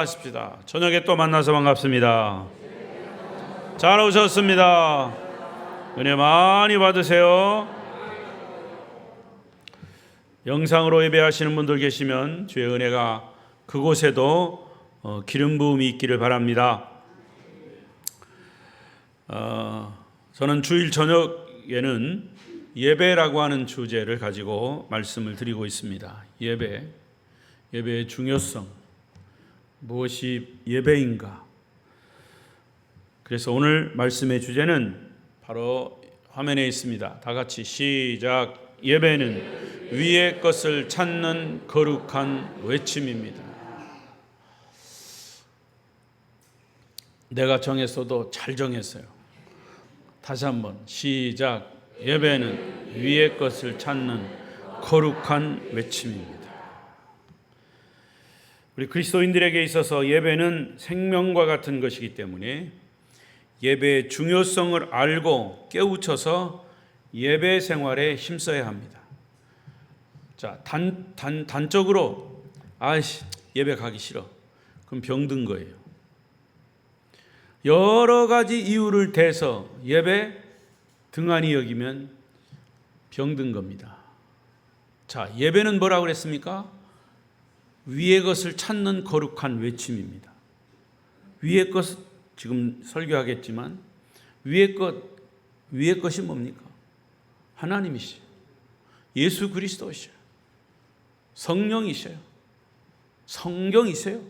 하십시다. 저녁에 또 만나서 반갑습니다. 잘 오셨습니다. 은혜 많이 받으세요. 영상으로 예배하시는 분들 계시면 주의 은혜가 그곳에도 기름 부음이 있기를 바랍니다. 저는 주일 저녁에는 예배라고 하는 주제를 가지고 말씀을 드리고 있습니다. 예배의 중요성, 무엇이 예배인가? 그래서 오늘 말씀의 주제는 바로 화면에 있습니다. 다 같이 시작. 예배는 위의 것을 찾는 거룩한 외침입니다. 내가 정했어도 잘 정했어요. 다시 한번 시작. 예배는 위의 것을 찾는 거룩한 외침입니다. 우리 그리스도인들에게 있어서 예배는 생명과 같은 것이기 때문에 예배의 중요성을 알고 깨우쳐서 예배 생활에 힘써야 합니다. 자, 단적으로 예배 가기 싫어. 그럼 병든 거예요. 여러 가지 이유를 대서 예배 등한히 여기면 병든 겁니다. 자, 예배는 뭐라고 그랬습니까? 위의 것을 찾는 거룩한 외침입니다. 위의 것, 지금 설교하겠지만 위의 것이 뭡니까? 하나님이시죠. 예수 그리스도시죠. 성령이세요. 성경이세요.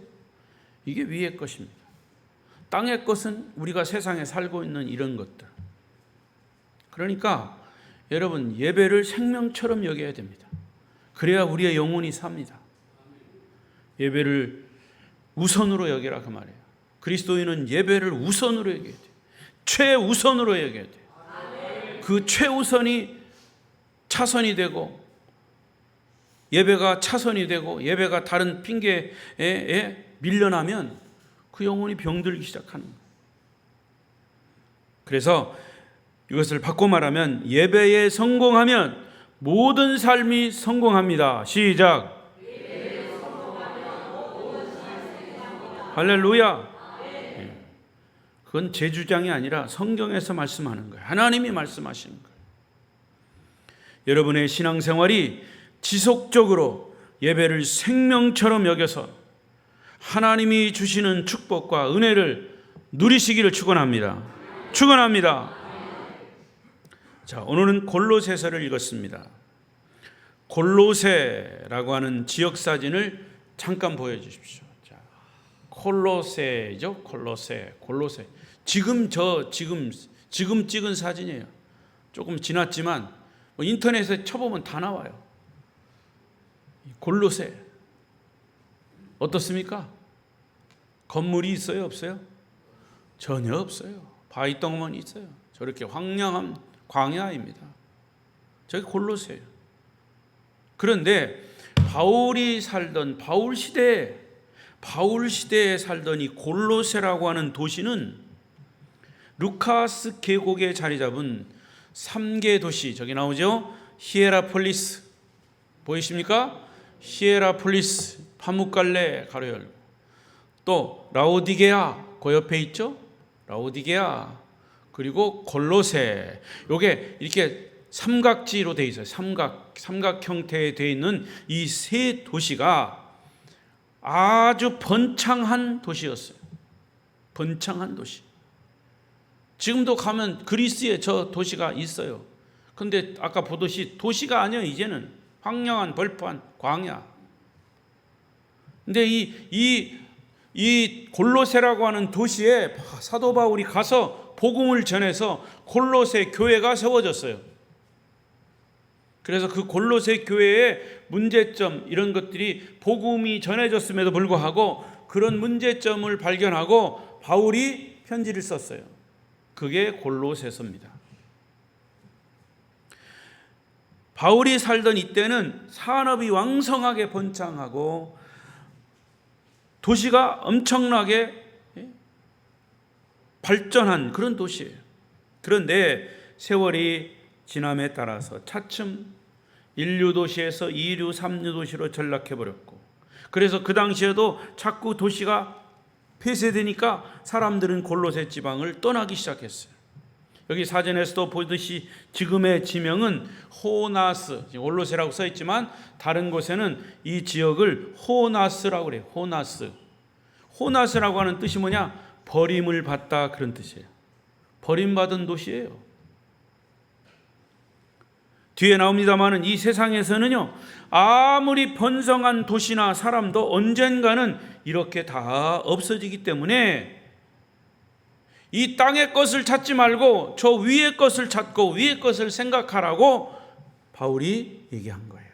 이게 위의 것입니다. 땅의 것은 우리가 세상에 살고 있는 이런 것들. 그러니까 여러분, 예배를 생명처럼 여겨야 됩니다. 그래야 우리의 영혼이 삽니다. 예배를 우선으로 여기라 그 말이에요. 그리스도인은 예배를 우선으로 여겨야 돼요. 최우선으로 여겨야 돼요. 그 최우선이 차선이 되고 예배가 차선이 되고 예배가 다른 핑계에 밀려나면 그 영혼이 병들기 시작하는 거예요. 그래서 이것을 바꿔 말하면 예배에 성공하면 모든 삶이 성공합니다. 시작. 할렐루야. 그건 제 주장이 아니라 성경에서 말씀하는 거예요. 하나님이 말씀하시는 거예요. 여러분의 신앙생활이 지속적으로 예배를 생명처럼 여겨서 하나님이 주시는 축복과 은혜를 누리시기를 축원합니다. 축원합니다. 자, 오늘은 골로새서를 읽었습니다. 골로새라고 하는 지역 사진을 잠깐 보여주십시오. 콜로세죠. 콜로세. 지금 찍은 사진이에요. 조금 지났지만 인터넷에 쳐보면 다 나와요. 골로세 어떻습니까? 건물이 있어요, 없어요? 전혀 없어요. 바위 덩어리 있어요. 저렇게 황량한 광야입니다. 저게 골로세예요. 그런데 바울이 살던 바울 시대에 살던 이 골로새라고 하는 도시는 루카스 계곡에 자리 잡은 3개 도시, 저기 나오죠? 히에라폴리스 보이십니까? 히에라폴리스, 파묵갈레 가로 열고, 또 라오디게아 그 옆에 있죠? 라오디게아, 그리고 골로새. 요게 이렇게 삼각지로 돼 있어요. 삼각 형태에 돼 있는 이 세 도시가 아주 번창한 도시였어요. 번창한 도시. 지금도 가면 그리스에 저 도시가 있어요. 그런데 아까 보듯이 도시가 아니에요. 이제는 황량한 벌판, 광야. 근데 이 골로새라고 하는 도시에 사도 바울이 가서 복음을 전해서 골로새 교회가 세워졌어요. 그래서 그 골로새 교회의 문제점, 이런 것들이 복음이 전해졌음에도 불구하고 그런 문제점을 발견하고 바울이 편지를 썼어요. 그게 골로새서입니다. 바울이 살던 이때는 산업이 왕성하게 번창하고 도시가 엄청나게 발전한 그런 도시예요. 그런데 세월이 지남에 따라서 차츰 1류 도시에서 2류, 3류 도시로 전락해버렸고, 그래서 그 당시에도 자꾸 도시가 폐쇄되니까 사람들은 골로새 지방을 떠나기 시작했어요. 여기 사전에서도 보듯이 지금의 지명은 호나스, 골로새라고 써 있지만 다른 곳에는 이 지역을 호나스라고 그래요. 호나스. 호나스라고 하는 뜻이 뭐냐? 버림을 받다, 그런 뜻이에요. 버림받은 도시예요. 뒤에 나옵니다마는 이 세상에서는요, 아무리 번성한 도시나 사람도 언젠가는 이렇게 다 없어지기 때문에 이 땅의 것을 찾지 말고 저 위의 것을 찾고 위의 것을 생각하라고 바울이 얘기한 거예요.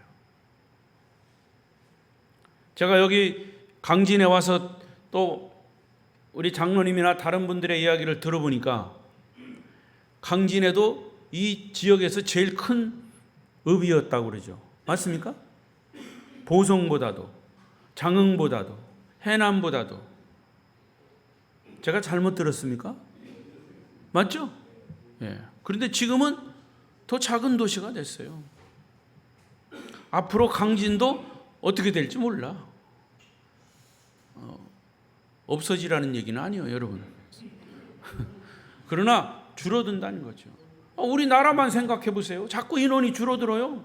제가 여기 강진에 와서 또 우리 장로님이나 다른 분들의 이야기를 들어보니까 강진에도 이 지역에서 제일 큰 읍이었다고 그러죠. 맞습니까? 보성보다도, 장흥보다도, 해남보다도. 제가 잘못 들었습니까? 맞죠? 예. 그런데 지금은 더 작은 도시가 됐어요. 앞으로 강진도 어떻게 될지 몰라. 없어지라는 얘기는 아니에요, 여러분. 그러나 줄어든다는 거죠. 우리나라만 생각해 보세요. 자꾸 인원이 줄어들어요.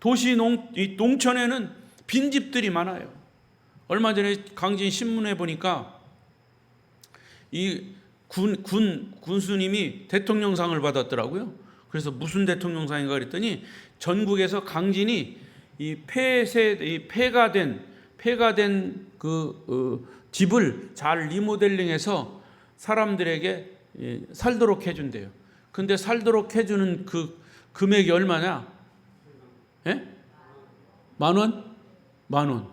도시 농촌에는 빈집들이 많아요. 얼마 전에 강진 신문에 보니까 이 군수님이 대통령상을 받았더라고요. 그래서 무슨 대통령상인가 그랬더니 전국에서 강진이 이 폐가 된 집을 잘 리모델링해서 사람들에게 살도록 해준대요. 근데 살도록 해주는 그 금액이 얼마냐? 예? 10,000원? 10,000원.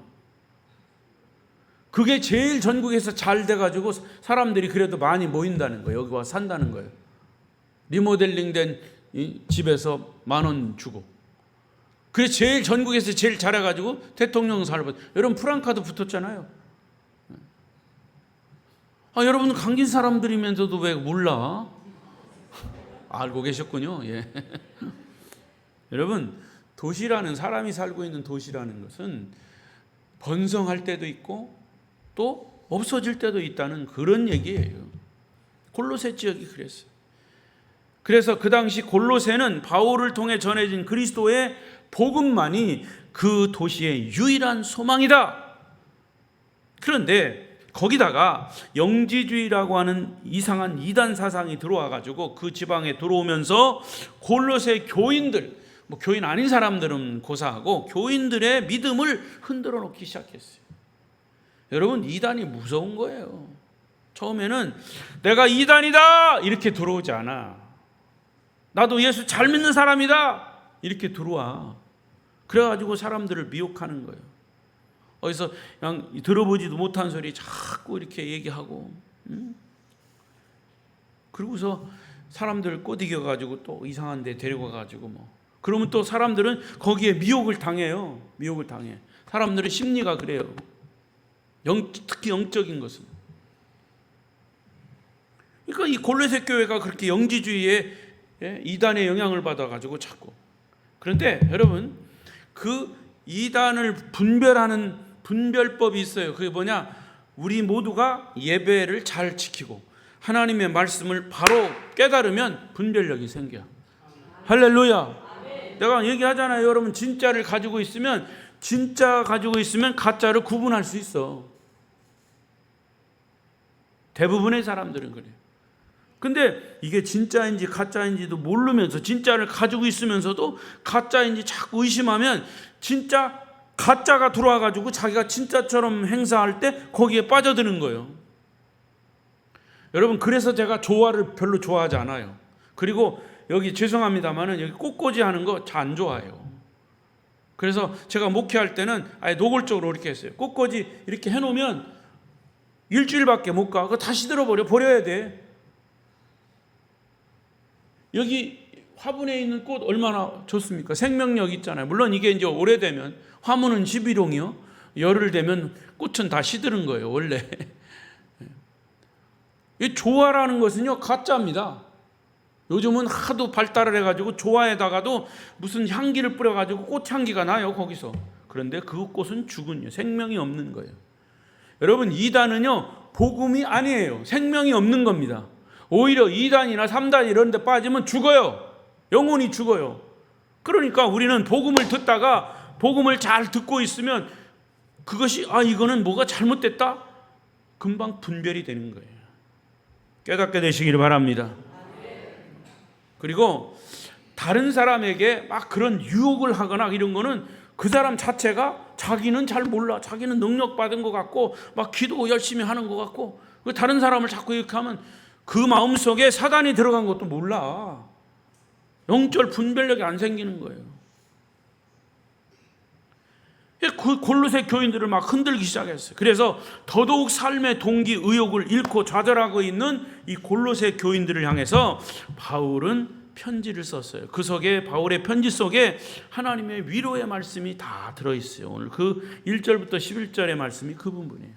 그게 제일 전국에서 잘 돼가지고 사람들이 그래도 많이 모인다는 거예요. 여기 와서 산다는 거예요. 리모델링 된 집에서 10,000원 주고. 그게 제일 전국에서 제일 잘해가지고 대통령상을 받. 여러분 프랑카도 붙었잖아요. 여러분 강진 사람들이면서도 왜 몰라? 알고 계셨군요. 예. 여러분 도시라는, 사람이 살고 있는 도시라는 것은 번성할 때도 있고 또 없어질 때도 있다는 그런 얘기예요. 골로새 지역이 그랬어요. 그래서 그 당시 골로새는 바울을 통해 전해진 그리스도의 복음만이 그 도시의 유일한 소망이다. 그런데 거기다가 영지주의라고 하는 이상한 이단 사상이 들어와가지고 그 지방에 들어오면서 골로새 교인들, 교인 아닌 사람들은 고사하고 교인들의 믿음을 흔들어 놓기 시작했어요. 여러분 이단이 무서운 거예요. 처음에는 내가 이단이다 이렇게 들어오지 않아. 나도 예수 잘 믿는 사람이다 이렇게 들어와. 그래가지고 사람들을 미혹하는 거예요. 어디서 그냥 들어보지도 못한 소리 자꾸 이렇게 얘기하고, 그러고서 사람들을 꼬드겨가지고 또 이상한 데 데리고 가가지고 그러면 또 사람들은 거기에 미혹을 당해요. 미혹을 당해. 사람들의 심리가 그래요. 특히 영적인 것은. 그러니까 이 골로새 교회가 그렇게 영지주의에 이단의 영향을 받아가지고 자꾸. 그런데 여러분 그 이단을 분별하는 분별법이 있어요. 그게 뭐냐? 우리 모두가 예배를 잘 지키고 하나님의 말씀을 바로 깨달으면 분별력이 생겨. 할렐루야. 내가 얘기하잖아요. 여러분 진짜를 가지고 있으면, 진짜 가지고 있으면 가짜를 구분할 수 있어. 대부분의 사람들은 그래요. 근데 이게 진짜인지 가짜인지도 모르면서 진짜를 가지고 있으면서도 가짜인지 자꾸 의심하면 진짜 가짜가 들어와가지고 자기가 진짜처럼 행사할 때 거기에 빠져드는 거예요. 여러분 그래서 제가 조화를 별로 좋아하지 않아요. 그리고 여기 죄송합니다만은 여기 꽃꽂이 하는 거 잘 안 좋아해요. 그래서 제가 목회할 때는 아예 노골적으로 이렇게 했어요. 꽃꽂이 이렇게 해놓으면 일주일밖에 못 가. 그거 다시 버려야 돼. 여기 화분에 있는 꽃 얼마나 좋습니까? 생명력 있잖아요. 물론 이게 이제 오래되면, 화분은 11홍이요. 열흘 되면 꽃은 다 시드는 거예요, 원래. 이 조화라는 것은요, 가짜입니다. 요즘은 하도 발달을 해가지고 조화에다가도 무슨 향기를 뿌려가지고 꽃향기가 나요, 거기서. 그런데 그 꽃은 죽은, 생명이 없는 거예요. 여러분, 이단은요 복음이 아니에요. 생명이 없는 겁니다. 오히려 2단이나 3단 이런 데 빠지면 죽어요. 영혼이 죽어요. 그러니까 우리는 복음을 듣다가 복음을 잘 듣고 있으면 그것이 이거는 뭐가 잘못됐다? 금방 분별이 되는 거예요. 깨닫게 되시기를 바랍니다. 그리고 다른 사람에게 막 그런 유혹을 하거나 이런 거는 그 사람 자체가 자기는 잘 몰라. 자기는 능력받은 것 같고 막 기도 열심히 하는 것 같고 다른 사람을 자꾸 이렇게 하면 그 마음속에 사단이 들어간 것도 몰라. 영적 분별력이 안 생기는 거예요. 그 골로새 교인들을 막 흔들기 시작했어요. 그래서 더더욱 삶의 동기, 의욕을 잃고 좌절하고 있는 이 골로새 교인들을 향해서 바울은 편지를 썼어요. 그 속에, 바울의 편지 속에 하나님의 위로의 말씀이 다 들어있어요. 오늘 그 1절부터 11절의 말씀이 그 부분이에요.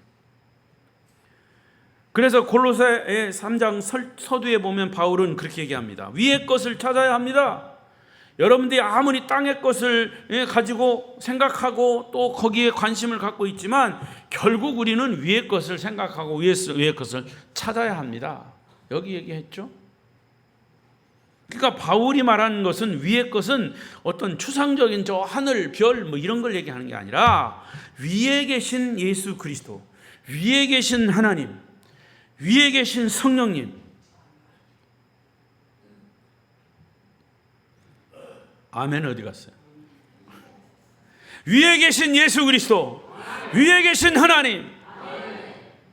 그래서 골로새 3장 서두에 보면 바울은 그렇게 얘기합니다. 위의 것을 찾아야 합니다. 여러분들이 아무리 땅의 것을 가지고 생각하고 또 거기에 관심을 갖고 있지만 결국 우리는 위의 것을 생각하고 위의 것을 찾아야 합니다. 여기 얘기했죠. 그러니까 바울이 말하는 것은 위의 것은 어떤 추상적인 저 하늘, 별 뭐 이런 걸 얘기하는 게 아니라 위에 계신 예수 그리스도, 위에 계신 하나님, 위에 계신 성령님, 아멘 어디 갔어요? 위에 계신 예수 그리스도, 위에 계신 하나님,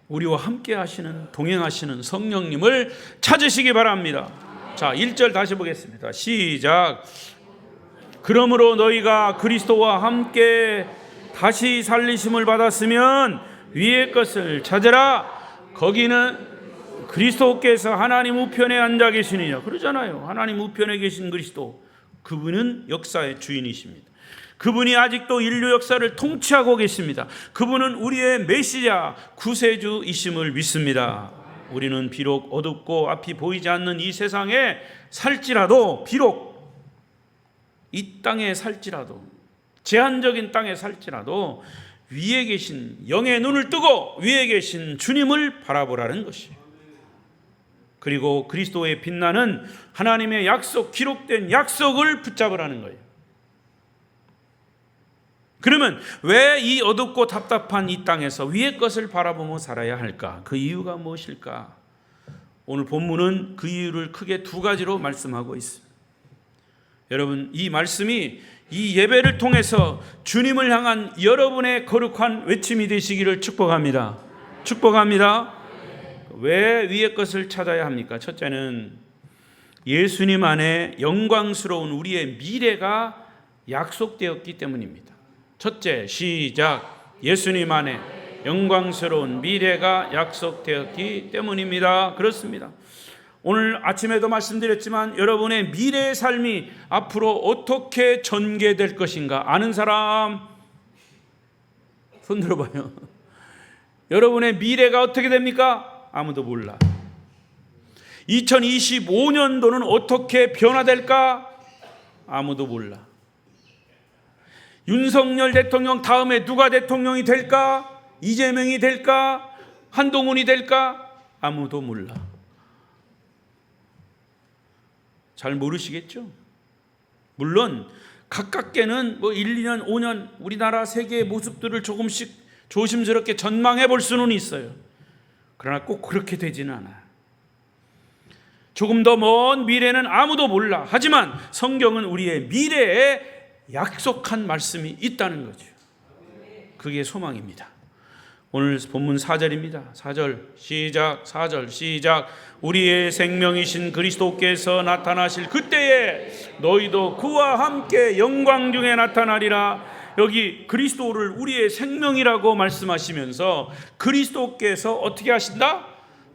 우리와 함께 하시는, 동행하시는 성령님을 찾으시기 바랍니다. 자, 1절 다시 보겠습니다. 시작. 그러므로 너희가 그리스도와 함께 다시 살리심을 받았으면 위의 것을 찾으라. 거기는 그리스도께서 하나님 우편에 앉아 계시느냐. 그러잖아요. 하나님 우편에 계신 그리스도, 그분은 역사의 주인이십니다. 그분이 아직도 인류 역사를 통치하고 계십니다. 그분은 우리의 메시아, 구세주이심을 믿습니다. 우리는 비록 어둡고 앞이 보이지 않는 이 세상에 살지라도, 비록 이 땅에 살지라도, 제한적인 땅에 살지라도 위에 계신, 영의 눈을 뜨고 위에 계신 주님을 바라보라는 것이에요. 그리고 그리스도의 빛나는 하나님의 약속, 기록된 약속을 붙잡으라는 거예요. 그러면 왜 이 어둡고 답답한 이 땅에서 위의 것을 바라보며 살아야 할까? 그 이유가 무엇일까? 오늘 본문은 그 이유를 크게 두 가지로 말씀하고 있습니다. 여러분, 이 말씀이 이 예배를 통해서 주님을 향한 여러분의 거룩한 외침이 되시기를 축복합니다. 축복합니다. 왜 위의 것을 찾아야 합니까? 첫째는 예수님 안에 영광스러운 우리의 미래가 약속되었기 때문입니다. 첫째, 시작. 예수님 안에 영광스러운 미래가 약속되었기 때문입니다. 그렇습니다. 오늘 아침에도 말씀드렸지만 여러분의 미래의 삶이 앞으로 어떻게 전개될 것인가 아는 사람 손 들어봐요. 여러분의 미래가 어떻게 됩니까? 아무도 몰라. 2025년도는 어떻게 변화될까? 아무도 몰라. 윤석열 대통령 다음에 누가 대통령이 될까? 이재명이 될까? 한동훈이 될까? 아무도 몰라. 잘 모르시겠죠? 물론 가깝게는 1, 2년, 5년 우리나라 세계의 모습들을 조금씩 조심스럽게 전망해 볼 수는 있어요. 그러나 꼭 그렇게 되지는 않아요. 조금 더 먼 미래는 아무도 몰라. 하지만 성경은 우리의 미래에 약속한 말씀이 있다는 거죠. 그게 소망입니다. 오늘 본문 4절입니다. 4절 시작. 4절 시작. 우리의 생명이신 그리스도께서 나타나실 그때에 너희도 그와 함께 영광 중에 나타나리라. 여기 그리스도를 우리의 생명이라고 말씀하시면서 그리스도께서 어떻게 하신다?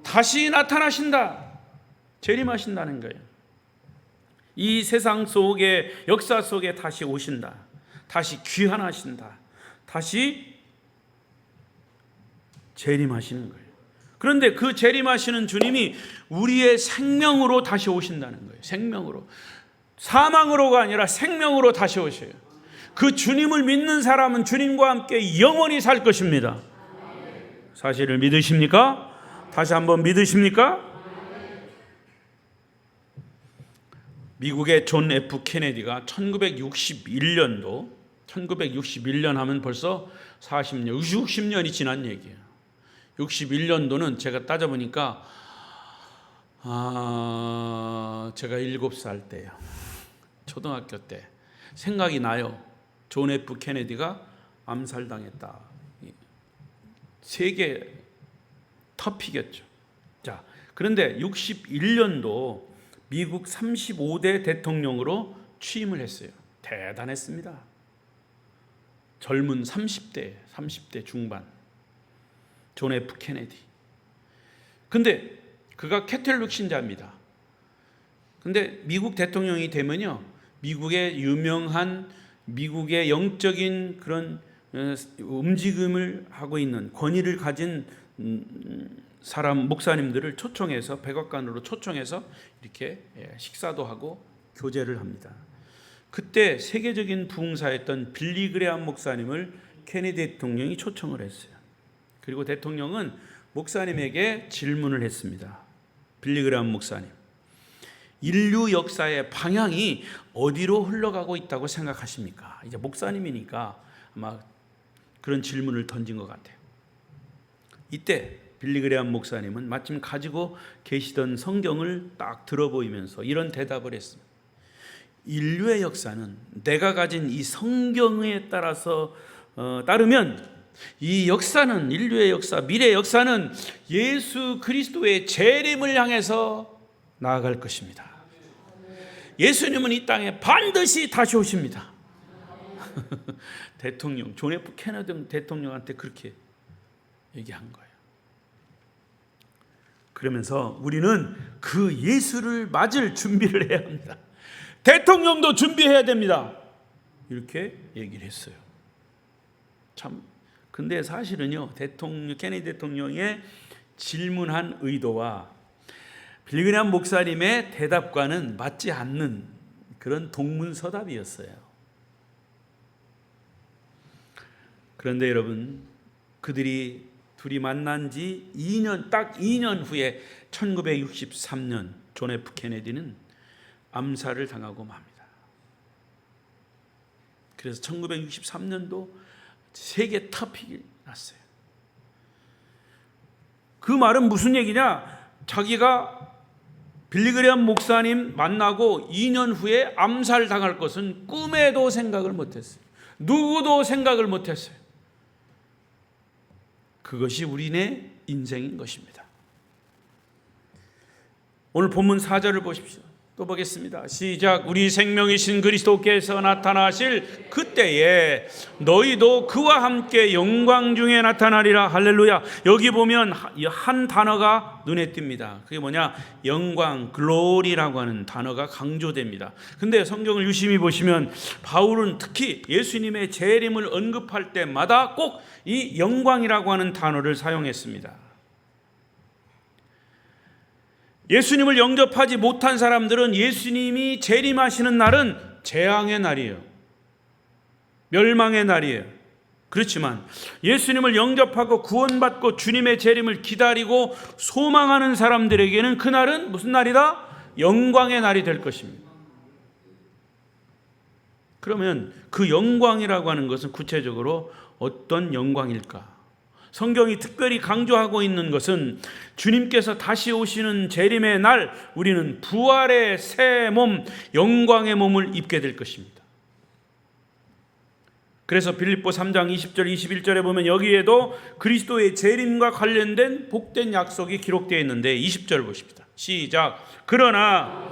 다시 나타나신다. 재림하신다는 거예요. 이 세상 속에, 역사 속에 다시 오신다. 다시 귀환하신다. 다시 재림하시는 거예요. 그런데 그 재림하시는 주님이 우리의 생명으로 다시 오신다는 거예요. 생명으로. 사망으로가 아니라 생명으로 다시 오셔요. 그 주님을 믿는 사람은 주님과 함께 영원히 살 것입니다. 사실을 믿으십니까? 다시 한번 믿으십니까? 미국의 존 F 케네디가 1961년 하면 벌써 40년, 60년이 지난 얘기예요. 61년도는 제가 따져보니까 제가 7살 때예요. 초등학교 때. 생각이 나요. 존 F 케네디가 암살당했다. 세계 터피겠죠. 자, 그런데 61년도 미국 35대 대통령으로 취임을 했어요. 대단했습니다. 젊은 30대 중반 존 F 케네디. 근데 그가 캐톨릭 신자입니다. 근데 미국 대통령이 되면요, 미국의 유명한 미국의 영적인 그런 움직임을 하고 있는 권위를 가진 사람 목사님들을 초청해서 백악관으로 초청해서 이렇게 식사도 하고 교제를 합니다. 그때 세계적인 부흥사였던 빌리 그레암 목사님을 케네디 대통령이 초청을 했어요. 그리고 대통령은 목사님에게 질문을 했습니다. 빌리 그레암 목사님, 인류 역사의 방향이 어디로 흘러가고 있다고 생각하십니까? 이제 목사님이니까 아마 그런 질문을 던진 것 같아요. 이때 빌리 그레암 목사님은 마침 가지고 계시던 성경을 딱 들어보이면서 이런 대답을 했습니다. 인류의 역사는 내가 가진 이 성경에 따르면 이 역사는, 인류의 역사, 미래의 역사는 예수 그리스도의 재림을 향해서 나아갈 것입니다. 예수님은 이 땅에 반드시 다시 오십니다. 대통령, 존 F 케네디 대통령한테 그렇게 얘기한 거예요. 그러면서 우리는 그 예수를 맞을 준비를 해야 합니다. 대통령도 준비해야 됩니다. 이렇게 얘기를 했어요. 참, 근데 사실은요, 케네디 대통령의 질문한 의도와 빌리 그레암 목사님의 대답과는 맞지 않는 그런 동문서답이었어요. 그런데 여러분, 그들이 둘이 만난 지 딱 2년 후에 1963년 존 F 케네디는 암살을 당하고 맙니다. 그래서 1963년도 세계 토픽이 났어요. 그 말은 무슨 얘기냐? 자기가 빌리 그레암 목사님 만나고 2년 후에 암살 당할 것은 꿈에도 생각을 못했어요. 누구도 생각을 못했어요. 그것이 우리네 인생인 것입니다. 오늘 본문 4절을 보십시오. 또 보겠습니다. 시작. 우리 생명이신 그리스도께서 나타나실 그때에 너희도 그와 함께 영광 중에 나타나리라. 할렐루야. 여기 보면 한 단어가 눈에 띕니다. 그게 뭐냐? 영광, 글로리라고 하는 단어가 강조됩니다. 근데 성경을 유심히 보시면 바울은 특히 예수님의 재림을 언급할 때마다 꼭 이 영광이라고 하는 단어를 사용했습니다. 예수님을 영접하지 못한 사람들은 예수님이 재림하시는 날은 재앙의 날이에요. 멸망의 날이에요. 그렇지만 예수님을 영접하고 구원받고 주님의 재림을 기다리고 소망하는 사람들에게는 그날은 무슨 날이다? 영광의 날이 될 것입니다. 그러면 그 영광이라고 하는 것은 구체적으로 어떤 영광일까? 성경이 특별히 강조하고 있는 것은 주님께서 다시 오시는 재림의 날 우리는 부활의 새 몸, 영광의 몸을 입게 될 것입니다. 그래서 빌립보 3장 20절 21절에 보면 여기에도 그리스도의 재림과 관련된 복된 약속이 기록되어 있는데 20절 보십시다. 시작. 그러나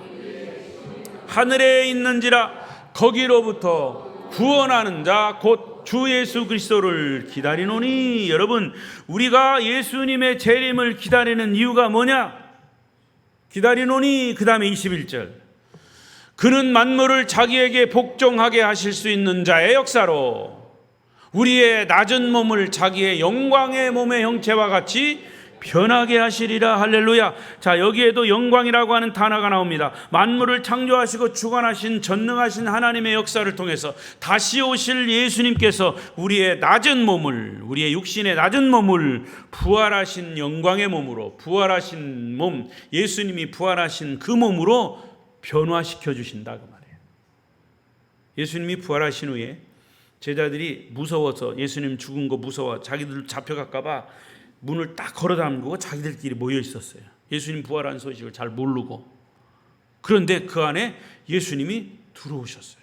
하늘에 있는지라 거기로부터 구원하는 자 곧 주 예수 그리스도를 기다리노니. 여러분, 우리가 예수님의 재림을 기다리는 이유가 뭐냐? 기다리노니 그 다음에 21절. 그는 만물을 자기에게 복종하게 하실 수 있는 자의 역사로 우리의 낮은 몸을 자기의 영광의 몸의 형체와 같이 변하게 하시리라. 할렐루야. 자, 여기에도 영광이라고 하는 단어가 나옵니다. 만물을 창조하시고 주관하신 전능하신 하나님의 역사를 통해서 다시 오실 예수님께서 우리의 낮은 몸을, 우리의 육신의 낮은 몸을 부활하신 영광의 몸으로, 부활하신 몸, 예수님이 부활하신 그 몸으로 변화시켜 주신다 그 말이에요. 예수님이 부활하신 후에 제자들이 무서워서, 예수님 죽은 거 무서워 자기들 잡혀갈까 봐 문을 딱 걸어 잠그고 자기들끼리 모여 있었어요. 예수님 부활한 소식을 잘 모르고. 그런데 그 안에 예수님이 들어오셨어요.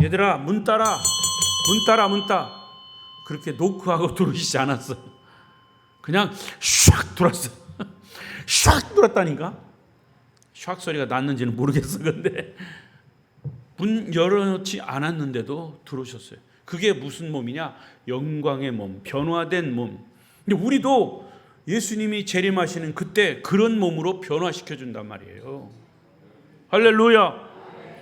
얘들아 문 따라, 문 따라, 문 따. 그렇게 노크하고 들어오시지 않았어요. 그냥 샥 들어왔어요. 샥 들어왔다니까. 샥 소리가 났는지는 모르겠어. 근데 문 열어놓지 않았는데도 들어오셨어요. 그게 무슨 몸이냐? 영광의 몸, 변화된 몸. 근데 우리도 예수님이 재림하시는 그때 그런 몸으로 변화시켜 준단 말이에요. 할렐루야.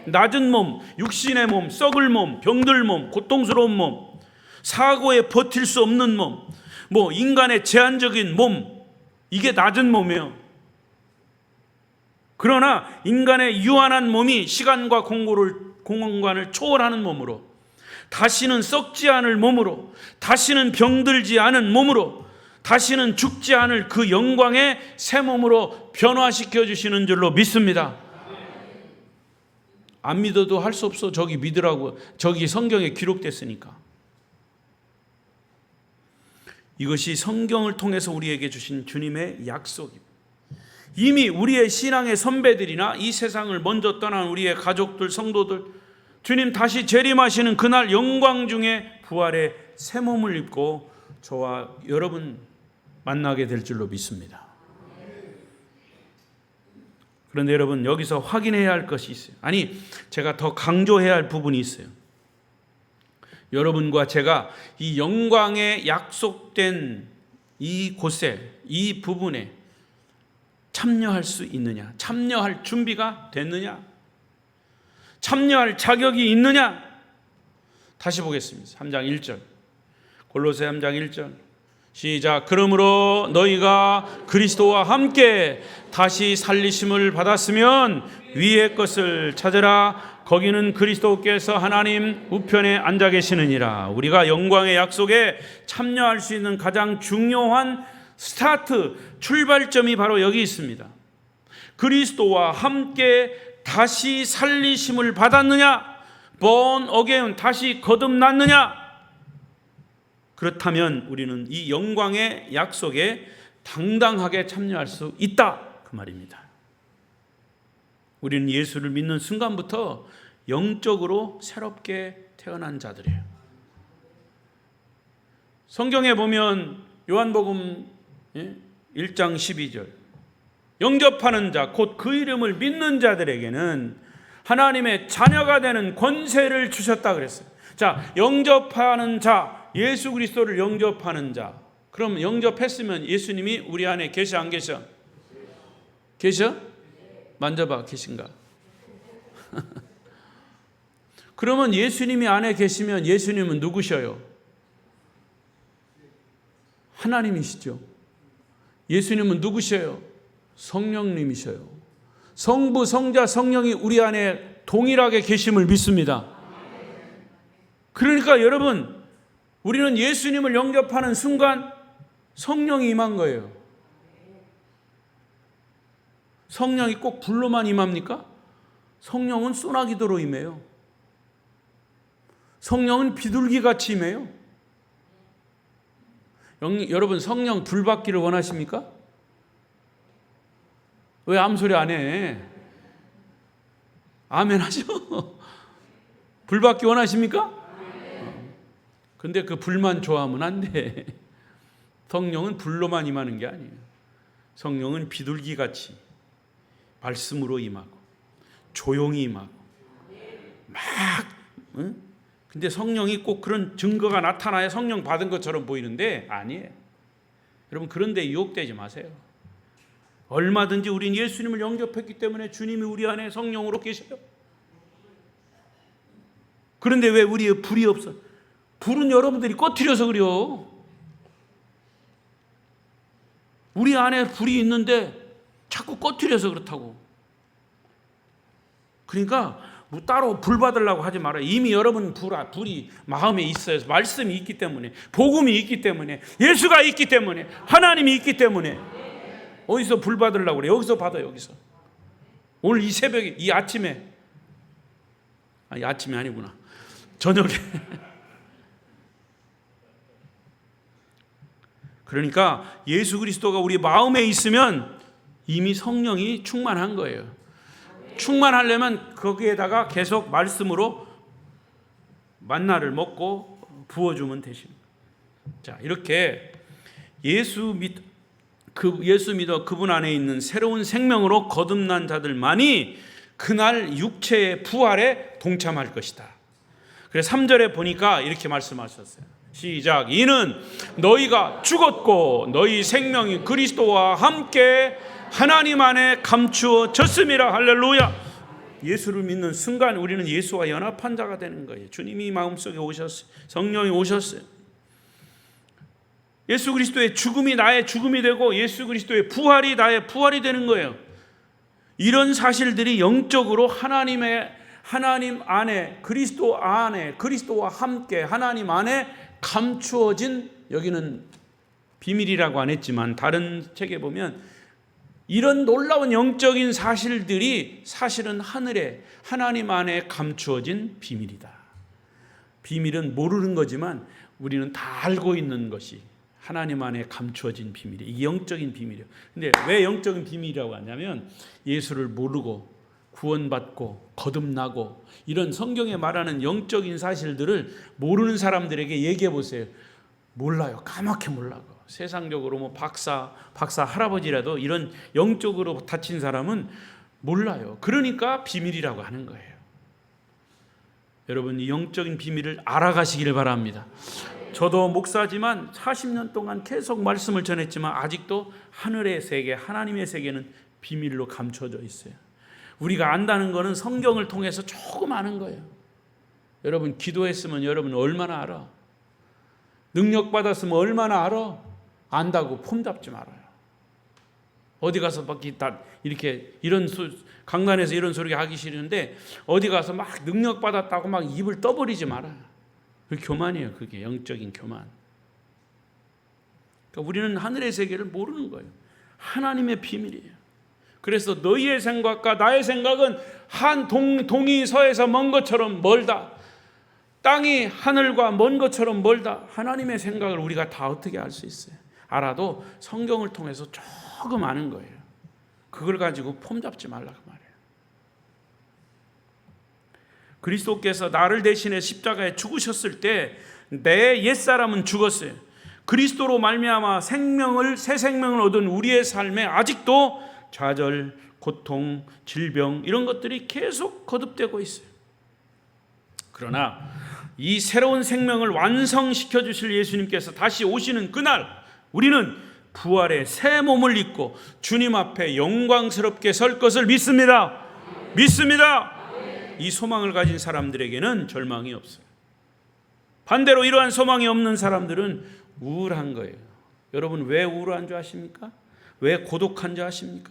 낮은 몸, 육신의 몸, 썩을 몸, 병들 몸, 고통스러운 몸, 사고에 버틸 수 없는 몸, 인간의 제한적인 몸, 이게 낮은 몸이에요. 그러나 인간의 유한한 몸이 시간과 공간을 초월하는 몸으로, 다시는 썩지 않을 몸으로, 다시는 병들지 않은 몸으로, 다시는 죽지 않을 그 영광의 새 몸으로 변화시켜 주시는 줄로 믿습니다. 안 믿어도 할 수 없어. 저기 믿으라고. 저기 성경에 기록됐으니까. 이것이 성경을 통해서 우리에게 주신 주님의 약속입니다. 이미 우리의 신앙의 선배들이나 이 세상을 먼저 떠난 우리의 가족들, 성도들, 주님 다시 재림하시는 그날 영광 중에 부활의 새 몸을 입고 저와 여러분 만나게 될 줄로 믿습니다. 그런데 여러분, 여기서 확인해야 할 것이 있어요. 아니, 제가 더 강조해야 할 부분이 있어요. 여러분과 제가 이 영광에 약속된 이 곳에, 이 부분에 참여할 수 있느냐? 참여할 준비가 됐느냐? 참여할 자격이 있느냐? 다시 보겠습니다. 3장 1절. 골로새 3장 1절. 시작. 그러므로 너희가 그리스도와 함께 다시 살리심을 받았으면 위의 것을 찾으라. 거기는 그리스도께서 하나님 우편에 앉아 계시느니라. 우리가 영광의 약속에 참여할 수 있는 가장 중요한 스타트, 출발점이 바로 여기 있습니다. 그리스도와 함께 다시 살리심을 받았느냐? born again, 다시 거듭났느냐? 그렇다면 우리는 이 영광의 약속에 당당하게 참여할 수 있다, 그 말입니다. 우리는 예수를 믿는 순간부터 영적으로 새롭게 태어난 자들이에요. 성경에 보면 요한복음 1장 12절, 영접하는 자, 곧 그 이름을 믿는 자들에게는 하나님의 자녀가 되는 권세를 주셨다 그랬어요. 자, 영접하는 자, 예수 그리스도를 영접하는 자. 그럼 영접했으면 예수님이 우리 안에 계셔, 안 계셔? 계셔? 만져봐, 계신가? 그러면 예수님이 안에 계시면 예수님은 누구셔요? 하나님이시죠. 예수님은 누구셔요? 성령님이셔요. 성부, 성자, 성령이 우리 안에 동일하게 계심을 믿습니다. 그러니까 여러분, 우리는 예수님을 영접하는 순간 성령이 임한 거예요. 성령이 꼭 불로만 임합니까? 성령은 소나기도로 임해요. 성령은 비둘기같이 임해요. 여러분, 성령 불 받기를 원하십니까? 왜 아무 소리 안 해? 아멘 하죠? 불 받기 원하십니까? 근데 그 불만 좋아하면 안 돼. 성령은 불로만 임하는 게 아니에요. 성령은 비둘기같이 말씀으로 임하고 조용히 임하고 막, 응? 근데 성령이 꼭 그런 증거가 나타나야 성령 받은 것처럼 보이는데 아니에요. 여러분, 그런데 유혹되지 마세요. 얼마든지 우린 예수님을 영접했기 때문에 주님이 우리 안에 성령으로 계셔요. 그런데 왜 우리의 불이 없어? 불은 여러분들이 꺼트려서 그래요. 우리 안에 불이 있는데 자꾸 꺼트려서 그렇다고. 그러니까 뭐 따로 불 받으려고 하지 말아요. 이미 여러분 불이 마음에 있어요. 말씀이 있기 때문에, 복음이 있기 때문에, 예수가 있기 때문에, 하나님이 있기 때문에. 어디서 불 받으려고 그래? 여기서 받아. 여기서. 오늘 이 새벽에, 이 아침에, 아니 아침이 아니구나, 저녁에. 그러니까 예수 그리스도가 우리 마음에 있으면 이미 성령이 충만한 거예요. 충만하려면 거기에다가 계속 말씀으로 만나를 먹고 부어주면 되십니다. 자, 이렇게 예수 믿어 그분 안에 있는 새로운 생명으로 거듭난 자들만이 그날 육체의 부활에 동참할 것이다. 그래서 3절에 보니까 이렇게 말씀하셨어요. 시작. 이는 너희가 죽었고 너희 생명이 그리스도와 함께 하나님 안에 감추어졌음이라. 할렐루야. 예수를 믿는 순간 우리는 예수와 연합한 자가 되는 거예요. 주님이 마음속에 오셨어요. 성령이 오셨어요. 예수 그리스도의 죽음이 나의 죽음이 되고 예수 그리스도의 부활이 나의 부활이 되는 거예요. 이런 사실들이 영적으로 하나님 안에, 그리스도 안에, 그리스도와 함께 하나님 안에 감추어진, 여기는 비밀이라고 안 했지만 다른 책에 보면 이런 놀라운 영적인 사실들이 사실은 하늘에 하나님 안에 감추어진 비밀이다. 비밀은 모르는 거지만 우리는 다 알고 있는 것이 하나님 안에 감추어진 비밀이에요. 이게 영적인 비밀이에요. 근데 왜 영적인 비밀이라고 하냐면 예수를 모르고 구원받고 거듭나고 이런 성경에 말하는 영적인 사실들을 모르는 사람들에게 얘기해 보세요. 몰라요. 까맣게 몰라요. 세상적으로 뭐 박사 할아버지라도 이런 영적으로 다친 사람은 몰라요. 그러니까 비밀이라고 하는 거예요. 여러분, 이 영적인 비밀을 알아가시기를 바랍니다. 저도 목사지만 40년 동안 계속 말씀을 전했지만 아직도 하늘의 세계, 하나님의 세계는 비밀로 감춰져 있어요. 우리가 안다는 것은 성경을 통해서 조금 아는 거예요. 여러분 기도했으면 여러분 얼마나 알아? 능력 받았으면 얼마나 알아? 안다고 폼 잡지 말아요. 어디 가서 막 이렇게 이런 강단에서 이런 소리 하기 싫은데 어디 가서 막 능력 받았다고 막 입을 떠버리지 말아요. 그 교만이에요. 그게 영적인 교만. 그러니까 우리는 하늘의 세계를 모르는 거예요. 하나님의 비밀이에요. 그래서 너희의 생각과 나의 생각은 한 동이 서에서 먼 것처럼 멀다. 땅이 하늘과 먼 것처럼 멀다. 하나님의 생각을 우리가 다 어떻게 알 수 있어요? 알아도 성경을 통해서 조금 아는 거예요. 그걸 가지고 폼 잡지 말라고 말해요. 그리스도께서 나를 대신해 십자가에 죽으셨을 때 내 옛사람은 죽었어요. 그리스도로 말미암아 새 생명을 얻은 우리의 삶에 아직도 좌절, 고통, 질병 이런 것들이 계속 거듭되고 있어요. 그러나 이 새로운 생명을 완성시켜 주실 예수님께서 다시 오시는 그날 우리는 부활의 새 몸을 입고 주님 앞에 영광스럽게 설 것을 믿습니다. 믿습니다. 이 소망을 가진 사람들에게는 절망이 없어요. 반대로 이러한 소망이 없는 사람들은 우울한 거예요. 여러분 왜 우울한 줄 아십니까? 왜 고독한 줄 아십니까?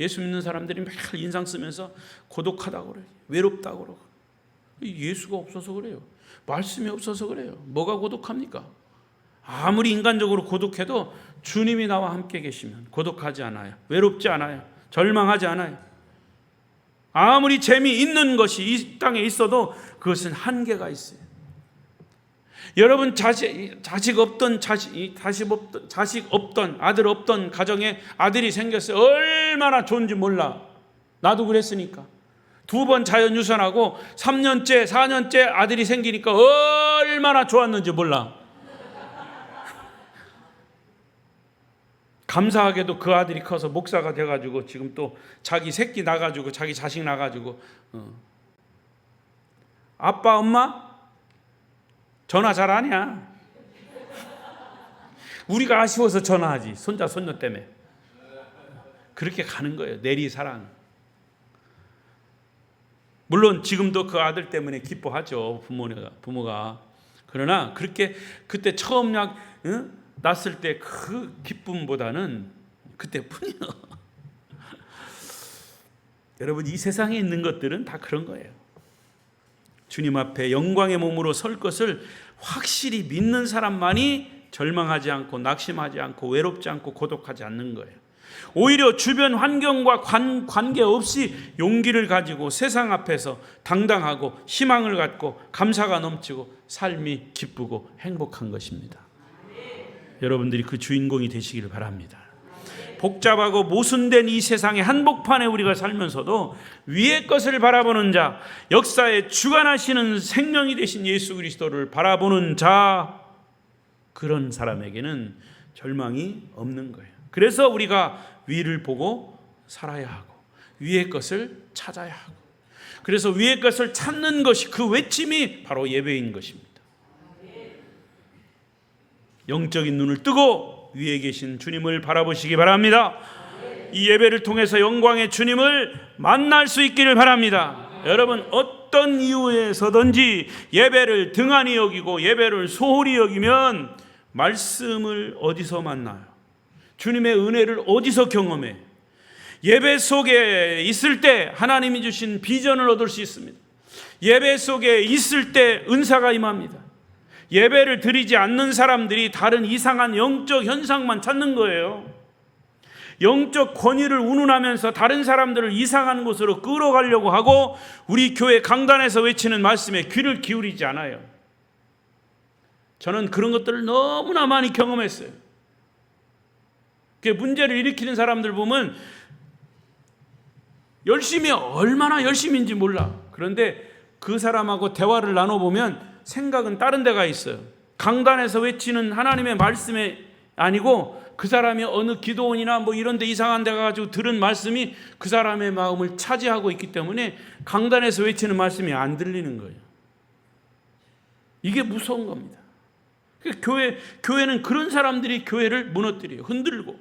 예수 믿는 사람들이 매일 인상 쓰면서 고독하다고 그래요. 외롭다고 그러고. 예수가 없어서 그래요. 말씀이 없어서 그래요. 뭐가 고독합니까? 아무리 인간적으로 고독해도 주님이 나와 함께 계시면 고독하지 않아요. 외롭지 않아요. 절망하지 않아요. 아무리 재미있는 것이 이 땅에 있어도 그것은 한계가 있어요. 여러분 자식 없던 아들 없던 가정에 아들이 생겼어요. 얼마나 좋은지 몰라. 나도 그랬으니까. 2번 자연 유산하고 3년째 4년째 아들이 생기니까 얼마나 좋았는지 몰라. 감사하게도 그 아들이 커서 목사가 돼가지고 지금 또 자기 새끼 나가지고 자기 자식 나가지고 아빠 엄마 전화 잘 안 해. 우리가 아쉬워서 전화하지. 손자 손녀 때문에. 그렇게 가는 거예요. 내리사랑. 물론 지금도 그 아들 때문에 기뻐하죠. 부모가. 그러나 그렇게 그때 처음 났을 때 그 기쁨보다는 그때뿐이요. 여러분, 이 세상에 있는 것들은 다 그런 거예요. 주님 앞에 영광의 몸으로 설 것을 확실히 믿는 사람만이 절망하지 않고 낙심하지 않고 외롭지 않고 고독하지 않는 거예요. 오히려 주변 환경과 관계없이 용기를 가지고 세상 앞에서 당당하고 희망을 갖고 감사가 넘치고 삶이 기쁘고 행복한 것입니다. 여러분들이 그 주인공이 되시기를 바랍니다. 복잡하고 모순된 이 세상의 한복판에 우리가 살면서도 위의 것을 바라보는 자, 역사에 주관하시는 생명이 되신 예수 그리스도를 바라보는 자, 그런 사람에게는 절망이 없는 거예요. 그래서 우리가 위를 보고 살아야 하고 위의 것을 찾아야 하고, 그래서 위의 것을 찾는 것이, 그 외침이 바로 예배인 것입니다. 영적인 눈을 뜨고 위에 계신 주님을 바라보시기 바랍니다. 이 예배를 통해서 영광의 주님을 만날 수 있기를 바랍니다. 여러분, 어떤 이유에서든지 예배를 등한히 여기고 예배를 소홀히 여기면 말씀을 어디서 만나요? 주님의 은혜를 어디서 경험해? 예배 속에 있을 때 하나님이 주신 비전을 얻을 수 있습니다. 예배 속에 있을 때 은사가 임합니다. 예배를 드리지 않는 사람들이 다른 이상한 영적 현상만 찾는 거예요. 영적 권위를 운운하면서 다른 사람들을 이상한 곳으로 끌어가려고 하고 우리 교회 강단에서 외치는 말씀에 귀를 기울이지 않아요. 저는 그런 것들을 너무나 많이 경험했어요. 문제를 일으키는 사람들 보면 얼마나 열심인지 몰라. 그런데 그 사람하고 대화를 나눠보면 생각은 다른 데가 있어요. 강단에서 외치는 하나님의 말씀이 아니고 그 사람이 어느 기도원이나 뭐 이런 데 이상한 데 가가지고 들은 말씀이 그 사람의 마음을 차지하고 있기 때문에 강단에서 외치는 말씀이 안 들리는 거예요. 이게 무서운 겁니다. 교회는 그런 사람들이 교회를 무너뜨려요. 흔들고.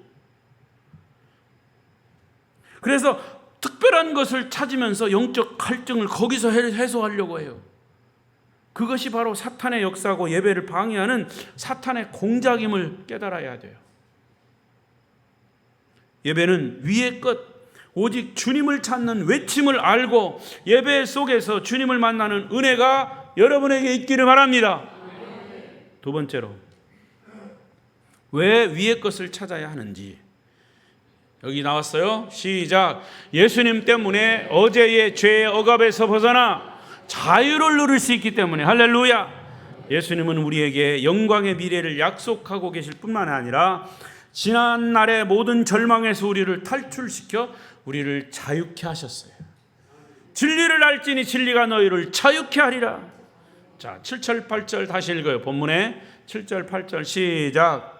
그래서 특별한 것을 찾으면서 영적 갈증을 거기서 해소하려고 해요. 그것이 바로 사탄의 역사고 예배를 방해하는 사탄의 공작임을 깨달아야 돼요. 예배는 위의 것, 오직 주님을 찾는 외침을 알고 예배 속에서 주님을 만나는 은혜가 여러분에게 있기를 바랍니다. 두 번째로, 왜 위의 것을 찾아야 하는지 여기 나왔어요. 시작. 예수님 때문에 어제의 죄의 억압에서 벗어나 자유를 누릴 수 있기 때문에. 할렐루야. 예수님은 우리에게 영광의 미래를 약속하고 계실 뿐만 아니라 지난 날의 모든 절망에서 우리를 탈출시켜 우리를 자유케 하셨어요. 진리를 알지니 진리가 너희를 자유케 하리라. 자, 7절 8절 다시 읽어요. 본문에 7절 8절 시작.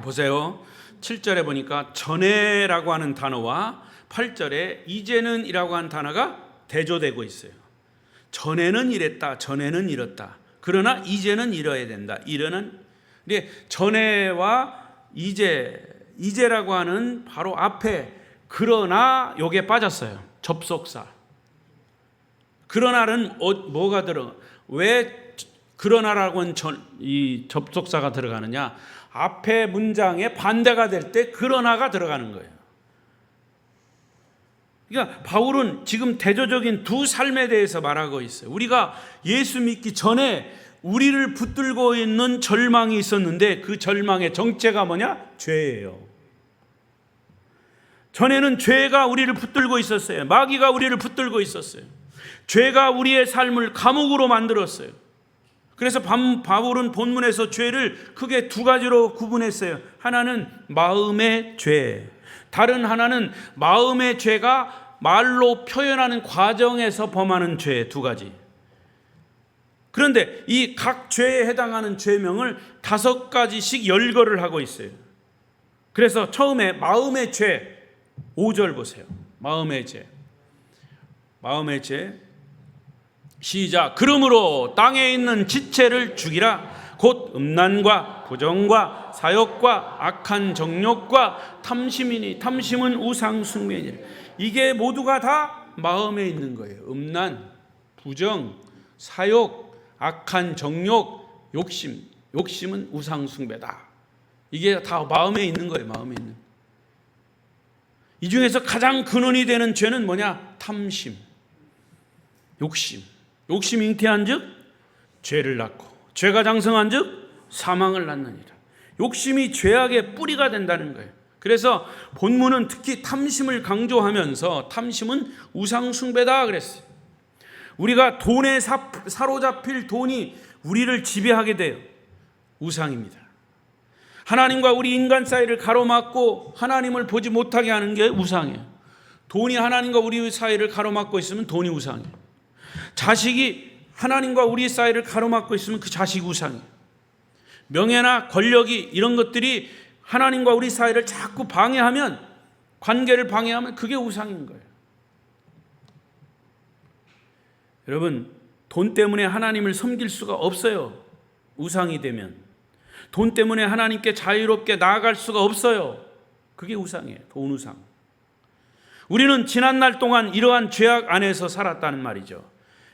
보세요. 7절에 보니까 전에라고 하는 단어와 8절에 이제는 이라고 하는 단어가 대조되고 있어요. 전에는 이랬다, 전에는 이렇다. 그러나 이제는 이뤄야 된다. 근데 전에와 이제라고 하는 바로 앞에 그러나 요게 빠졌어요. 접속사. 그러나는 뭐가 들어가? 왜 그러나라고 하는 이 접속사가 들어가느냐? 앞에 문장에 반대가 될 때 그러나가 들어가는 거예요. 그러니까 바울은 지금 대조적인 두 삶에 대해서 말하고 있어요. 우리가 예수 믿기 전에 우리를 붙들고 있는 절망이 있었는데 그 절망의 정체가 뭐냐? 죄예요. 전에는 죄가 우리를 붙들고 있었어요. 마귀가 우리를 붙들고 있었어요. 죄가 우리의 삶을 감옥으로 만들었어요. 그래서 바울은 본문에서 죄를 크게 두 가지로 구분했어요. 하나는 마음의 죄, 다른 하나는 마음의 죄가 말로 표현하는 과정에서 범하는 죄, 두 가지. 그런데 이 각 죄에 해당하는 죄명을 5가지씩 열거를 하고 있어요. 그래서 처음에 마음의 죄, 5절 보세요. 마음의 죄. 시작. 그러므로 땅에 있는 지체를 죽이라. 곧 음란과 부정과 사욕과 악한 정욕과 탐심이니 탐심은 우상 숭배니라. 이게 모두가 다 마음에 있는 거예요. 음란, 부정, 사욕, 악한 정욕, 욕심. 욕심은 우상 숭배다. 이게 다 마음에 있는 거예요. 마음에 있는. 이 중에서 가장 근원이 되는 죄는 뭐냐? 탐심, 욕심. 욕심이 잉태한즉 죄를 낳고, 죄가 장성한즉 사망을 낳느니라. 욕심이 죄악의 뿌리가 된다는 거예요. 그래서 본문은 특히 탐심을 강조하면서 탐심은 우상 숭배다 그랬어요. 우리가 돈에 사로잡힐 돈이 우리를 지배하게 돼요. 우상입니다. 하나님과 우리 인간 사이를 가로막고 하나님을 보지 못하게 하는 게 우상이에요. 돈이 하나님과 우리 사이를 가로막고 있으면 돈이 우상이에요. 자식이 하나님과 우리 사이를 가로막고 있으면 그 자식이 우상이에요. 명예나 권력이 이런 것들이 하나님과 우리 사이를 자꾸 방해하면, 관계를 방해하면 그게 우상인 거예요. 여러분, 돈 때문에 하나님을 섬길 수가 없어요. 우상이 되면. 돈 때문에 하나님께 자유롭게 나아갈 수가 없어요. 그게 우상이에요. 돈 우상. 우리는 지난날 동안 이러한 죄악 안에서 살았다는 말이죠.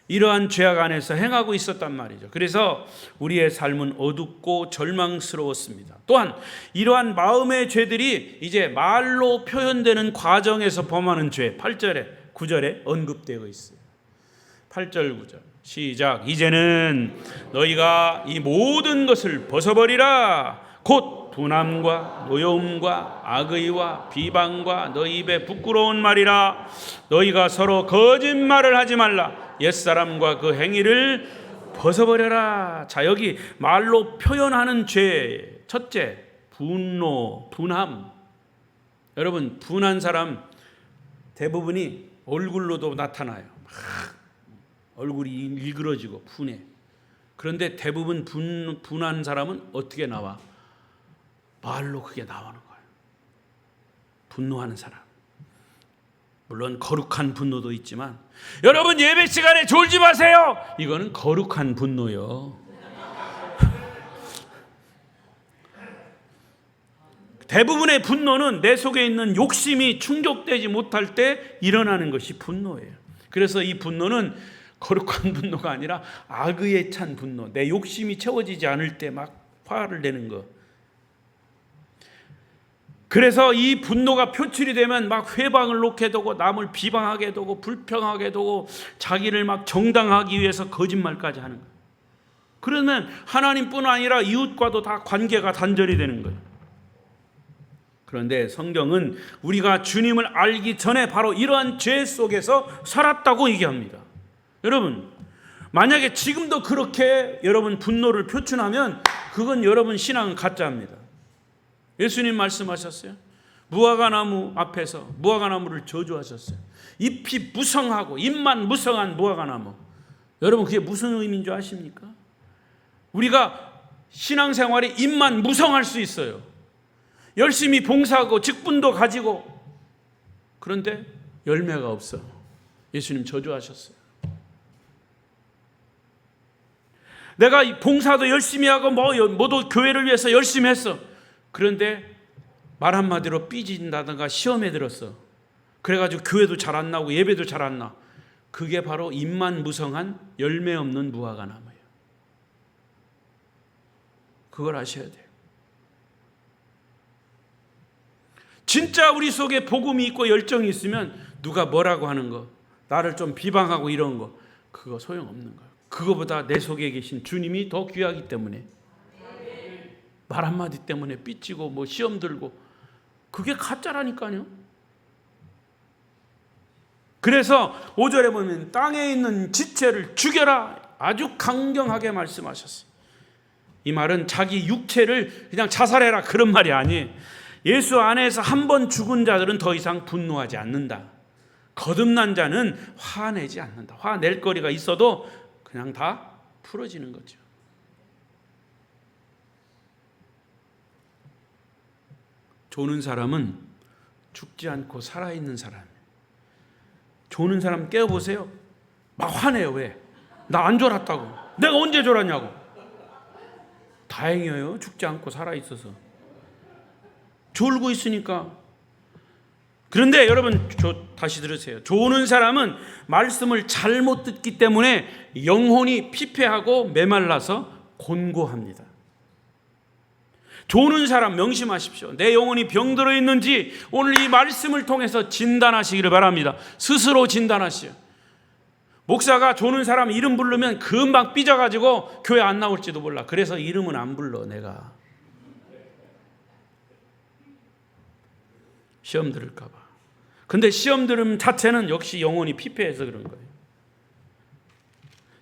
이러한 죄악 안에서 행하고 있었단 말이죠. 그래서 우리의 삶은 어둡고 절망스러웠습니다. 또한 이러한 마음의 죄들이 이제 말로 표현되는 과정에서 범하는 죄, 8절에 9절에 언급되어 있어요. 8절 9절 시작. 이제는 너희가 이 모든 것을 벗어버리라. 곧 분함과 노여움과 악의와 비방과 너희 입에 부끄러운 말이라. 너희가 서로 거짓말을 하지 말라. 옛사람과 그 행위를 벗어버려라. 자, 여기 말로 표현하는 죄, 첫째 분노, 분함. 여러분, 분한 사람 대부분이 얼굴로도 나타나요. 막 얼굴이 일그러지고 분해. 그런데 대부분 분한 사람은 어떻게 나와? 말로 그게 나오는 거예요. 분노하는 사람. 물론 거룩한 분노도 있지만, 여러분 예배 시간에 졸지 마세요. 이거는 거룩한 분노요. 대부분의 분노는 내 속에 있는 욕심이 충족되지 못할 때 일어나는 것이 분노예요. 그래서 이 분노는 거룩한 분노가 아니라 악의에 찬 분노, 내 욕심이 채워지지 않을 때 막 화를 내는 거. 그래서 이 분노가 표출이 되면 막 회방을 놓게 되고, 남을 비방하게 되고, 불평하게 되고, 자기를 막 정당하기 위해서 거짓말까지 하는 거예요. 그러면 하나님뿐 아니라 이웃과도 다 관계가 단절이 되는 거예요. 그런데 성경은 우리가 주님을 알기 전에 바로 이러한 죄 속에서 살았다고 얘기합니다. 여러분, 만약에 지금도 그렇게 여러분 분노를 표출하면 그건 여러분 신앙은 가짜입니다. 예수님 말씀하셨어요. 무화과나무 앞에서 무화과나무를 저주하셨어요. 잎이 무성하고 잎만 무성한 무화과나무. 여러분, 그게 무슨 의미인 줄 아십니까? 우리가 신앙생활에 잎만 무성할 수 있어요. 열심히 봉사하고 직분도 가지고, 그런데 열매가 없어. 예수님 저주하셨어요. 내가 봉사도 열심히 하고 뭐도 교회를 위해서 열심히 했어. 그런데 말 한마디로 삐진다든가 시험에 들었어. 그래가지고 교회도 잘 안 나오고 예배도 잘 안 나. 그게 바로 잎만 무성한 열매 없는 무화과나무예요. 그걸 아셔야 돼요. 진짜 우리 속에 복음이 있고 열정이 있으면 누가 뭐라고 하는 거, 나를 좀 비방하고 이런 거, 그거 소용없는 거예요. 그거보다 내 속에 계신 주님이 더 귀하기 때문에. 말 한마디 때문에 삐치고 뭐 시험 들고, 그게 가짜라니까요. 그래서 5절에 보면 땅에 있는 지체를 죽여라, 아주 강경하게 말씀하셨어요. 이 말은 자기 육체를 그냥 자살해라 그런 말이 아니에요. 예수 안에서 한 번 죽은 자들은 더 이상 분노하지 않는다. 거듭난 자는 화내지 않는다. 화낼 거리가 있어도 그냥 다 풀어지는 거죠. 조는 사람은 죽지 않고 살아있는 사람이에요. 조는 사람 깨워보세요. 막 화내요. 왜? 나 안 졸았다고. 내가 언제 졸았냐고. 다행이에요. 죽지 않고 살아있어서. 졸고 있으니까. 그런데 여러분 다시 들으세요. 조는 사람은 말씀을 잘못 듣기 때문에 영혼이 피폐하고 메말라서 곤고합니다. 조는 사람 명심하십시오. 내 영혼이 병들어 있는지 오늘 이 말씀을 통해서 진단하시기를 바랍니다. 스스로 진단하시오. 목사가 조는 사람 이름 부르면 금방 삐져가지고 교회 안 나올지도 몰라. 그래서 이름은 안 불러. 내가 시험 들을까 봐. 근데 시험 들음 자체는 역시 영혼이 피폐해서 그런 거예요.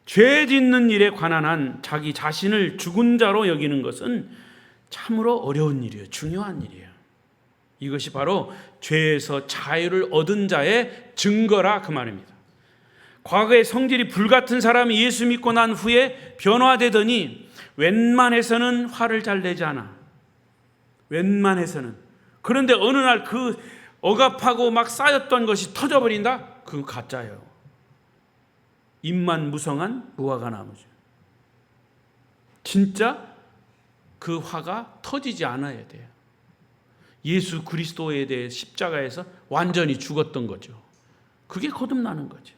죄 짓는 일에 관한 한 자기 자신을 죽은 자로 여기는 것은 참으로 어려운 일이에요. 중요한 일이에요. 이것이 바로 죄에서 자유를 얻은 자의 증거라 그 말입니다. 과거에 성질이 불같은 사람이 예수 믿고 난 후에 변화되더니 웬만해서는 화를 잘 내지 않아. 웬만해서는. 그런데 어느 날 그 억압하고 막 쌓였던 것이 터져버린다? 그거 가짜예요. 입만 무성한 무화과 나무죠. 진짜 그 화가 터지지 않아야 돼요. 예수 그리스도에 대해 십자가에서 완전히 죽었던 거죠. 그게 거듭나는 거죠.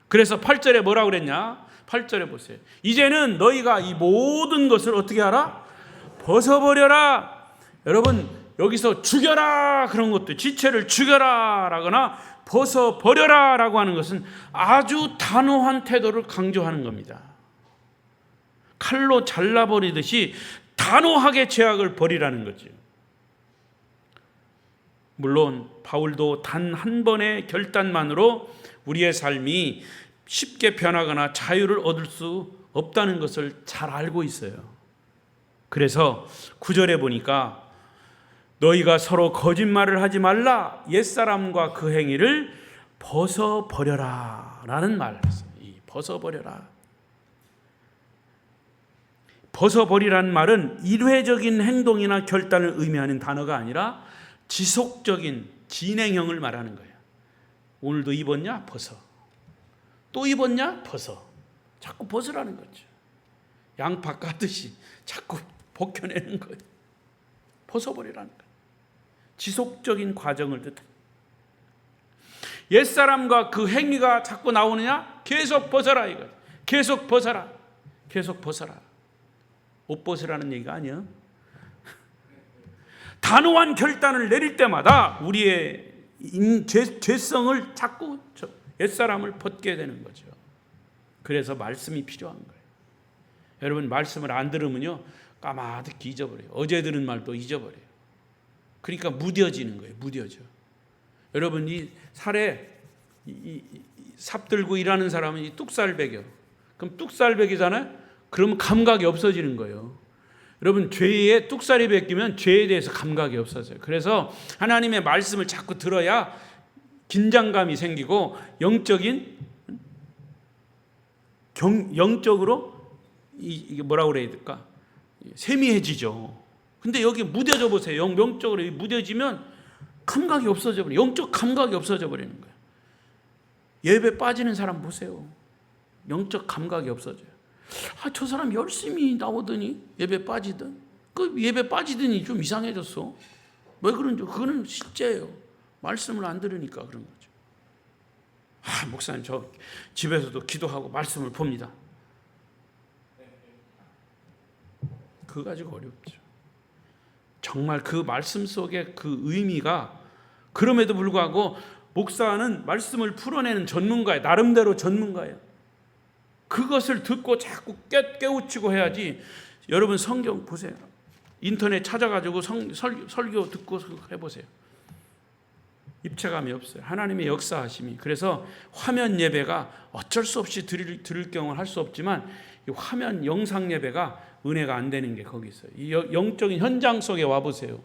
그래서 8절에 뭐라고 그랬냐? 8절에 보세요. 이제는 너희가 이 모든 것을 어떻게 하라? 벗어버려라. 여러분 여기서 죽여라 그런 것도 지체를 죽여라 라거나 벗어버려라 라고 하는 것은 아주 단호한 태도를 강조하는 겁니다. 칼로 잘라버리듯이 단호하게 죄악을 버리라는 거죠. 물론 바울도 단 한 번의 결단만으로 우리의 삶이 쉽게 변하거나 자유를 얻을 수 없다는 것을 잘 알고 있어요. 그래서 9절에 보니까 너희가 서로 거짓말을 하지 말라. 옛사람과 그 행위를 벗어버려라 라는 말을 했어요. 벗어버려라. 벗어버리라는 말은 일회적인 행동이나 결단을 의미하는 단어가 아니라 지속적인 진행형을 말하는 거예요. 오늘도 입었냐? 벗어. 또 입었냐? 벗어. 자꾸 벗으라는 거죠. 양파 까듯이 자꾸 벗겨내는 거예요. 벗어버리라는 거예요. 지속적인 과정을 뜻합니다. 옛사람과 그 행위가 자꾸 나오느냐? 계속 벗어라 이거예요. 계속 벗어라. 계속 벗어라. 옷 벗으라는 얘기가 아니에요. 단호한 결단을 내릴 때마다 우리의 죄성을 자꾸 옛사람을 벗게 되는 거죠. 그래서 말씀이 필요한 거예요. 여러분 말씀을 안 들으면요 까마득히 잊어버려요. 어제 들은 말도 잊어버려요. 그러니까 무뎌지는 거예요. 무뎌져. 여러분 이 살에 삽 들고 일하는 사람은 이 뚝살배겨. 그럼 뚝살배기잖아요. 그러면 감각이 없어지는 거예요. 여러분 죄에 뚝살이 베끼면 죄에 대해서 감각이 없어져요. 그래서 하나님의 말씀을 자꾸 들어야 긴장감이 생기고 영적으로 이게 뭐라고 그래야 될까? 세미해지죠. 근데 여기 무뎌져 보세요. 영적으로 무뎌지면 감각이 없어져 버려요. 영적 감각이 없어져 버리는 거예요. 예배 빠지는 사람 보세요. 영적 감각이 없어져요. 저 사람 열심히 나오더니 예배 빠지든 그 예배 빠지더니 좀 이상해졌어. 왜 그런지 그거는 실제예요. 말씀을 안 들으니까 그런 거죠. 목사님 저 집에서도 기도하고 말씀을 봅니다. 그거 가지고 어렵죠. 정말 그 말씀 속에 그 의미가 그럼에도 불구하고 목사는 말씀을 풀어내는 전문가예요. 나름대로 전문가예요. 그것을 듣고 자꾸 깨우치고 해야지. 여러분 성경 보세요. 인터넷 찾아가지고 설교 듣고 해보세요. 입체감이 없어요. 하나님의 역사하심이. 그래서 화면 예배가 어쩔 수 없이 들을 경우는 할 수 없지만 이 화면 영상 예배가 은혜가 안 되는 게 거기 있어요. 이 영적인 현장 속에 와보세요.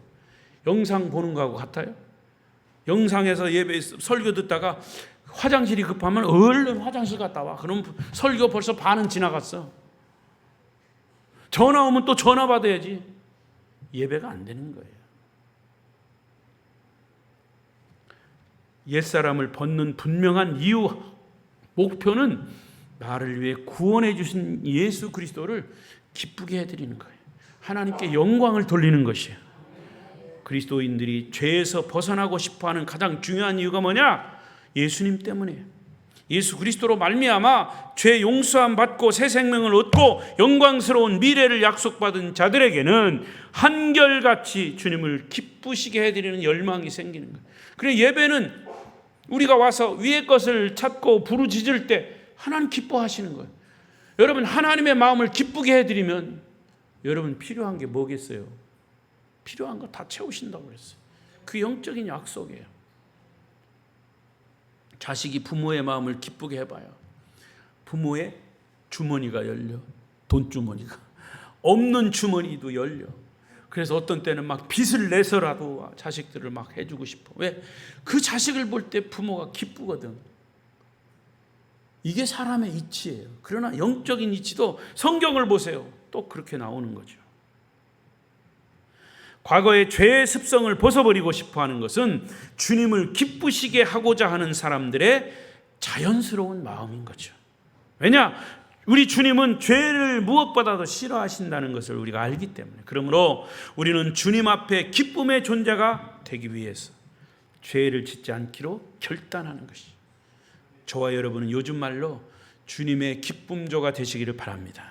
영상 보는 거하고 같아요? 영상에서 예배 설교 듣다가 화장실이 급하면 얼른 화장실 갔다 와. 그럼 설교 벌써 반은 지나갔어. 전화 오면 또 전화 받아야지. 예배가 안 되는 거예요. 옛사람을 벗는 분명한 이유, 목표는 나를 위해 구원해 주신 예수 그리스도를 기쁘게 해드리는 거예요. 하나님께 영광을 돌리는 것이에요. 그리스도인들이 죄에서 벗어나고 싶어하는 가장 중요한 이유가 뭐냐? 예수님 때문이에요. 예수 그리스도로 말미암아 죄 용서함 받고 새 생명을 얻고 영광스러운 미래를 약속받은 자들에게는 한결같이 주님을 기쁘시게 해드리는 열망이 생기는 거예요. 그래서 예배는 우리가 와서 위의 것을 찾고 부르짖을 때 하나님 기뻐하시는 거예요. 여러분, 하나님의 마음을 기쁘게 해드리면 여러분 필요한 게 뭐겠어요? 필요한 거 다 채우신다고 그랬어요. 그 영적인 약속이에요. 자식이 부모의 마음을 기쁘게 해봐요. 부모의 주머니가 열려. 돈주머니가. 없는 주머니도 열려. 그래서 어떤 때는 막 빚을 내서라도 자식들을 막 해주고 싶어. 왜? 그 자식을 볼 때 부모가 기쁘거든. 이게 사람의 이치예요. 그러나 영적인 이치도 성경을 보세요. 또 그렇게 나오는 거죠. 과거의 죄의 습성을 벗어버리고 싶어하는 것은 주님을 기쁘시게 하고자 하는 사람들의 자연스러운 마음인 거죠. 왜냐? 우리 주님은 죄를 무엇보다도 싫어하신다는 것을 우리가 알기 때문에. 그러므로 우리는 주님 앞에 기쁨의 존재가 되기 위해서 죄를 짓지 않기로 결단하는 것이죠. 저와 여러분은 요즘 말로 주님의 기쁨조가 되시기를 바랍니다.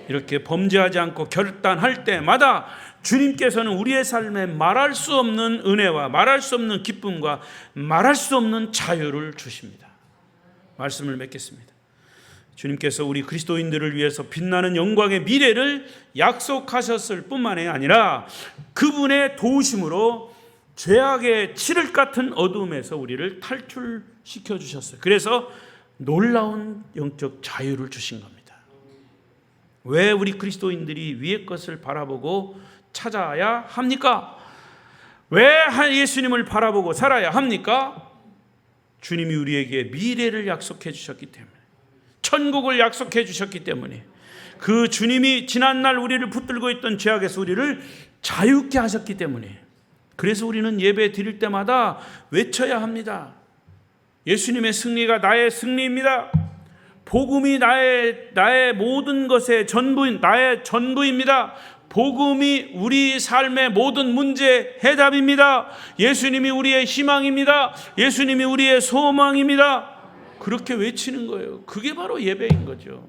이렇게 범죄하지 않고 결단할 때마다 주님께서는 우리의 삶에 말할 수 없는 은혜와 말할 수 없는 기쁨과 말할 수 없는 자유를 주십니다. 말씀을 맺겠습니다. 주님께서 우리 그리스도인들을 위해서 빛나는 영광의 미래를 약속하셨을 뿐만이 아니라 그분의 도우심으로 죄악의 칠흑 같은 어둠에서 우리를 탈출시켜 주셨어요. 그래서 놀라운 영적 자유를 주신 겁니다. 왜 우리 그리스도인들이 위의 것을 바라보고 찾아야 합니까? 왜 예수님을 바라보고 살아야 합니까? 주님이 우리에게 미래를 약속해 주셨기 때문에, 천국을 약속해 주셨기 때문에, 그 주님이 지난날 우리를 붙들고 있던 죄악에서 우리를 자유케 하셨기 때문에, 그래서 우리는 예배 드릴 때마다 외쳐야 합니다. 예수님의 승리가 나의 승리입니다. 복음이 나의 모든 것의 전부인 나의 전부입니다. 복음이 우리 삶의 모든 문제의 해답입니다. 예수님이 우리의 희망입니다. 예수님이 우리의 소망입니다. 그렇게 외치는 거예요. 그게 바로 예배인 거죠.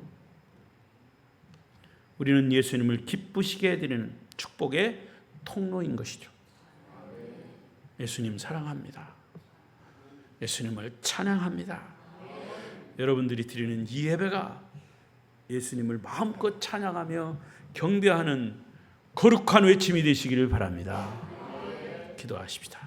우리는 예수님을 기쁘시게 해드리는 축복의 통로인 것이죠. 예수님 사랑합니다. 예수님을 찬양합니다. 여러분들이 드리는 이 예배가 예수님을 마음껏 찬양하며 경배하는 거룩한 외침이 되시기를 바랍니다. 기도하십시다.